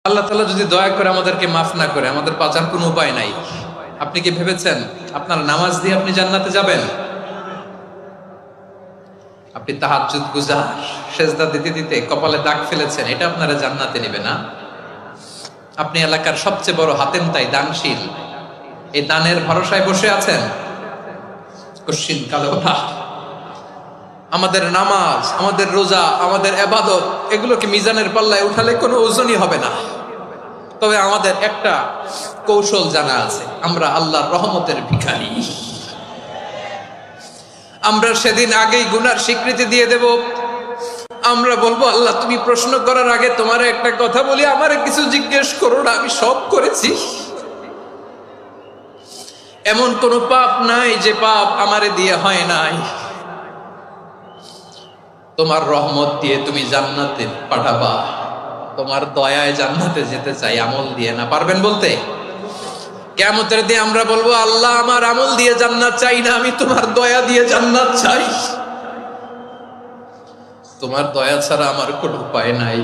আল্লাহ তাআলা যদি দয়া করে আমাদেরকে মাফ না করে, আমাদের বাঁচার কোনো উপায় নাই। আপনি কি ভেবেছেন আপনার নামাজ দিয়ে আপনি জান্নাতে যাবেন? আপনি তাহাজ্জুদ গুজার, সেজদা দিতে দিতে কপালে দাগ ফেলেছেন, এটা আপনারা জান্নাতে নেবে না। আপনি এলাকার সবচেয়ে বড় হাতেম তাই দানশীল, এই দানের ভরসায় বসে আছেন। কশিন কালো ওঠা আমাদের নামাজ, আমাদের রোজা, আমাদের ইবাদত, এগুলোকে মিজানের পাল্লায় উঠালে কোনো ওজনই হবে না। তবে আমাদের একটা কৌশল জানা আছে, আমরা আল্লাহর রহমতের ভিখারি। আমরা সেদিন আগেই গুনার স্বীকৃতি দিয়ে দেব। আমরা বলবো, আল্লাহ তুমি প্রশ্ন করার আগে তোমার একটা কথা বলি, আমারে কিছু জিজ্ঞেস করো না, আমি সব করেছি। এমন কোন পাপ নাই যে পাপ আমারে দিয়ে হয় নাই। তোমার রহমত দিয়ে তুমি জান্নাতে পাঠাবা, তোমার দয়ায় জান্নাতে যেতে চাই, আমল দিয়ে না। পারবেন বলতে? কিয়ামতের দিন আমরা বলবো, আল্লাহ আমার আমল দিয়ে জান্নাত চাই না, আমি তোমার দয়া দিয়ে জান্নাত চাই। তোমার দয়া ছাড়া আমার কোনো উপায় নাই।